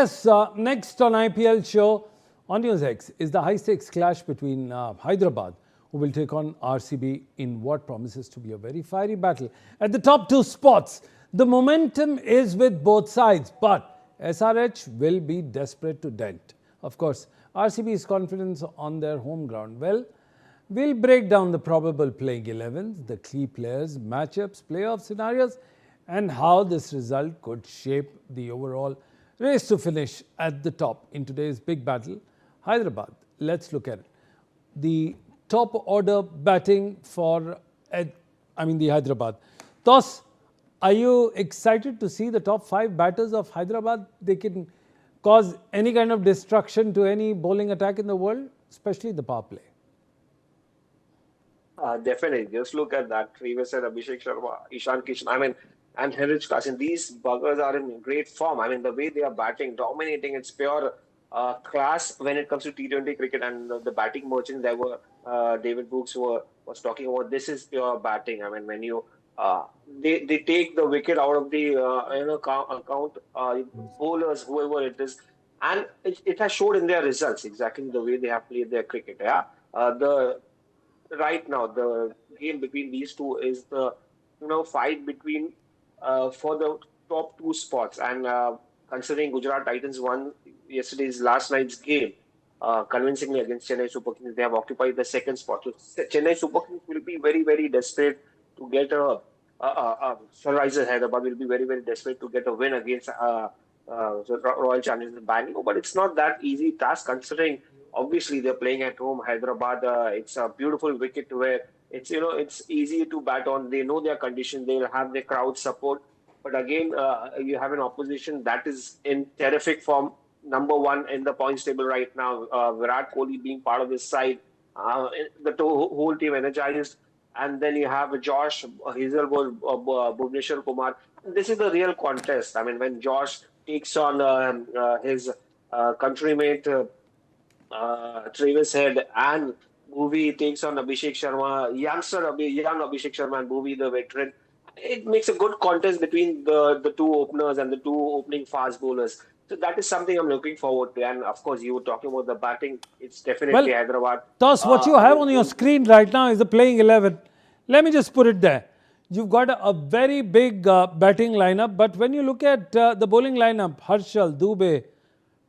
Yes, next on IPL show on Newsx is the high-stakes clash between Hyderabad, who will take on RCB in what promises to be a very fiery battle. At the top two spots, the momentum is with both sides, but SRH will be desperate to dent. Of course, RCB's confidence on their home ground. Well, we'll break down the probable playing 11s, the key players, matchups, playoff scenarios, and how this result could shape the overall race to finish at the top in today's big battle, Hyderabad. Let's look at it. The top order batting for, the Hyderabad. Tos, are you excited to see the top 5 batters of Hyderabad? They can cause any kind of destruction to any bowling attack in the world, especially the power play. Definitely. Just look at that. Previous said Abhishek Sharma, Ishan Kishan, and Heinrich Klaasen. These buggers are in great form. The way they are batting, dominating, it's pure class when it comes to T20 cricket. And the batting merchants that were David Brooks was talking about, this is pure batting. When you they take the wicket out of the count bowlers, whoever it is, and it has showed in their results exactly the way they have played their cricket. Yeah, right now the game between these two is the fight between for the top 2 spots, and considering Gujarat Titans won last night's game convincingly against Chennai Super Kings, they have occupied the 2nd spot. So Chennai Super Kings will be very, very desperate to get Sunrisers Hyderabad will be very, very desperate to get a win against Royal Challengers Bengaluru. But it's not that easy task, considering obviously they're playing at home. Hyderabad, it's a beautiful wicket where it's easy to bat on. They know their condition. They'll have their crowd support. But again, you have an opposition that is in terrific form, number 1 in the points table right now. Virat Kohli being part of his side, the whole team energized. And then you have Josh, Hazlewood, Bhuvneshwar, Kumar. This is the real contest. When Josh takes on his countrymate Travis Head, and Bhuvi takes on Abhishek Sharma, young Abhishek Sharma, and Bhuvi the veteran. It makes a good contest between the 2 openers and the 2 opening fast bowlers. So that is something I'm looking forward to. And of course, you were talking about the batting. It's definitely Hyderabad. Tos, what you have on your screen right now is the playing 11. Let me just put it there. You've got a very big batting lineup. But when you look at the bowling lineup, Harshal, Dubey,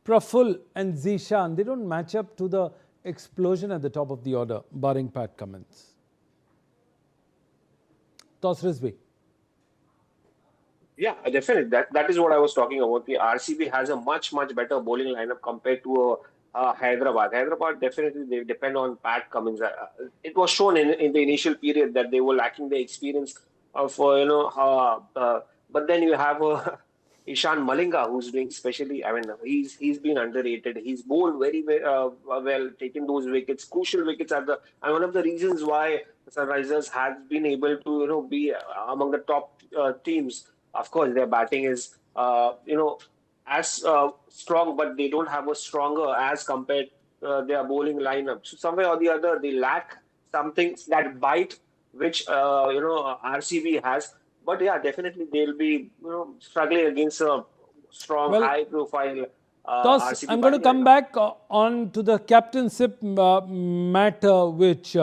Praful and Zishan, they don't match up to the explosion at the top of the order, barring Pat Cummins. Tos Rizvi. Yeah, definitely. That is what I was talking about. The RCB has a much, much better bowling lineup compared to Hyderabad. Hyderabad, definitely, they depend on Pat Cummins. It was shown in the initial period that they were lacking the experience of, but then you have Ishan Malinga, who's doing specially. He's been underrated. He's bowled very well, taking those wickets, crucial wickets and one of the reasons why Sunrisers has been able to be among the top teams. Of course, their batting is as strong, but they don't have a stronger as compared their bowling lineup. So somewhere or the other, they lack something, that bite which RCB has. But yeah, definitely they'll be struggling against a strong, high-profile RCB. I'm going to come back on to the captainship matter which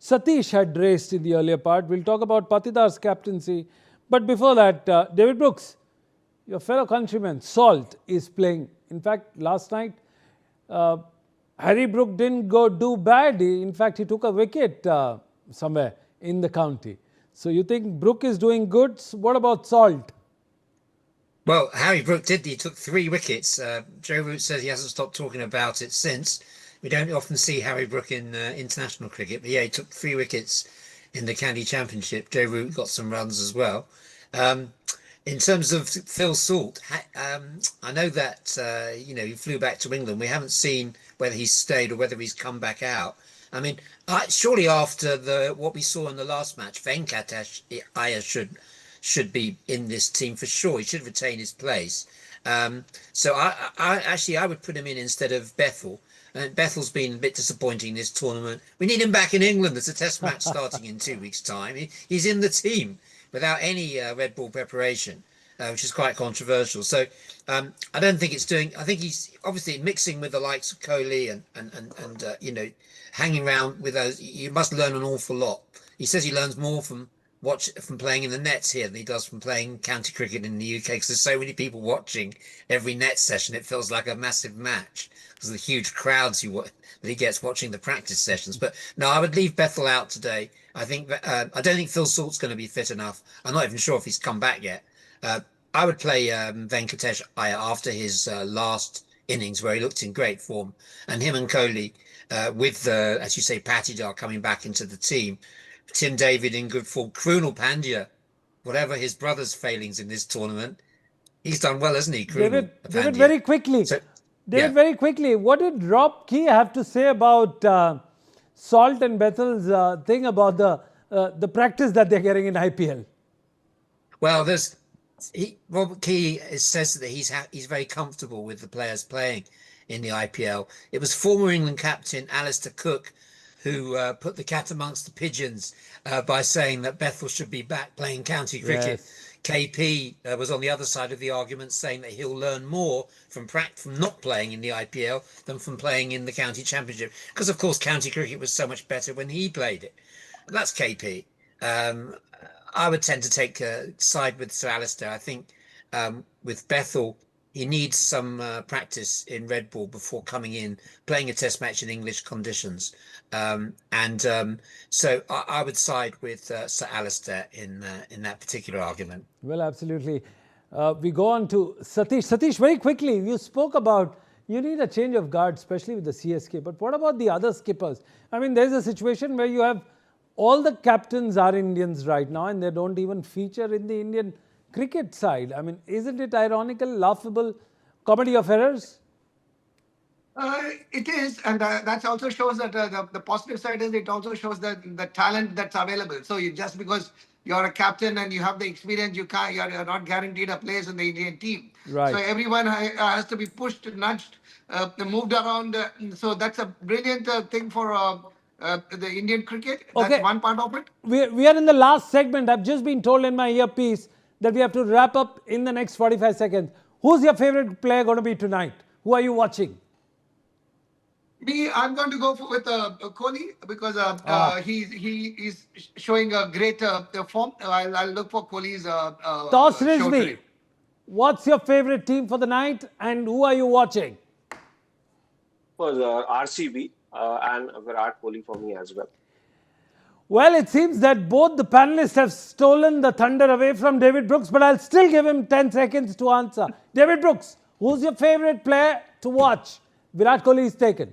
Satish had raised in the earlier part. We'll talk about Patidar's captaincy. But before that, David Brooks, your fellow countryman, Salt, is playing. In fact, last night, Harry Brook didn't do bad. In fact, he took a wicket somewhere in the county. So you think Brook is doing good? What about Salt? Well, Harry Brook did. He took 3 wickets. Joe Root says he hasn't stopped talking about it since. We don't often see Harry Brook in international cricket. But yeah, he took 3 wickets in the County Championship. Joe Root got some runs as well. In terms of Phil Salt, I know that he flew back to England. We haven't seen whether he's stayed or whether he's come back out. Surely after what we saw in the last match, Venkat Iyer should be in this team for sure. He should retain his place. So I would put him in instead of Bethel. Bethel's been a bit disappointing this tournament. We need him back in England. There's a test match starting in 2 weeks' time. He's in the team without any red ball preparation. which is quite controversial. So I don't think it's doing. I think he's obviously mixing with the likes of Kohli and hanging around with those. You must learn an awful lot. He says he learns more from playing in the nets here than he does from playing county cricket in the UK, because there's so many people watching every net session. It feels like a massive match because of the huge crowds that he gets watching the practice sessions. But no, I would leave Bethel out today. I think I don't think Phil Salt's going to be fit enough. I'm not even sure if he's come back yet. I would play Venkatesh Iyer after his last innings where he looked in great form, and him and Kohli with as you say, Patidar coming back into the team. Tim David in good form. Krunal Pandya, whatever his brother's failings in this tournament, he's done well, hasn't he? David, very quickly. Very quickly. What did Rob Key have to say about Salt and Bethel's thing about the practice that they're getting in IPL? Well, Rob Key says that he's very comfortable with the players playing in the IPL. It was former England captain Alistair Cook who put the cat amongst the pigeons by saying that Bethel should be back playing county cricket. Yes. KP was on the other side of the argument, saying that he'll learn more from not playing in the IPL than from playing in the county championship, because of course county cricket was so much better when he played it. And that's KP. I would tend to take a side with Sir Alistair. I think with Bethel, he needs some practice in red ball before coming in, playing a test match in English conditions. So I would side with Sir Alistair in that particular argument. Well, absolutely. We go on to Satish. Satish, very quickly, you spoke about you need a change of guard, especially with the CSK. But what about the other skippers? I mean, there's a situation where you have all the captains are Indians right now, and they don't even feature in the Indian cricket side. I mean, isn't it ironical, laughable, comedy of errors? It is, and that also shows that the positive side is it also shows that the talent that's available. So just because you're a captain and you have the experience, you're not guaranteed a place in the Indian team. Right. So everyone has to be pushed, nudged, moved around. So that's a brilliant thing for the Indian cricket. That's one part of it. We are in the last segment. I've just been told in my earpiece that we have to wrap up in the next 45 seconds. Who's your favorite player going to be tonight? Who are you watching? I'm going to go with Kohli because he's showing a great form. I'll look for Kohli's Toss Rizvi, what's your favorite team for the night and who are you watching? Was RCB and Virat Kohli for me as well. Well, it seems that both the panelists have stolen the thunder away from David Brooks, but I'll still give him 10 seconds to answer. David Brooks, who's your favorite player to watch? Virat Kohli is taken.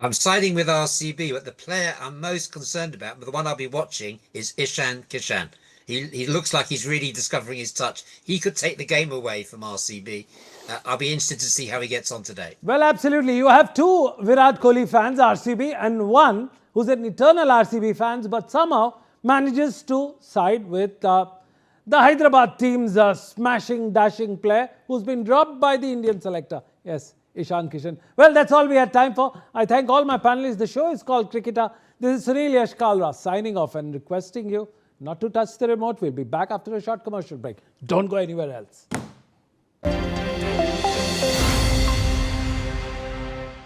I'm siding with RCB, but the player I'm most concerned about, the one I'll be watching, is Ishan Kishan. He looks like he's really discovering his touch. He could take the game away from RCB. I'll be interested to see how he gets on today. Well, absolutely. You have two Virat Kohli fans, RCB, and one who's an eternal RCB fan, but somehow manages to side with the Hyderabad team's smashing, dashing player who's been dropped by the Indian selector. Yes, Ishan Kishan. Well, that's all we had time for. I thank all my panelists. The show is called Cricketer. This is Sunil Yash Kalra signing off and requesting you not to touch the remote. We'll be back after a short commercial break. Don't go anywhere else.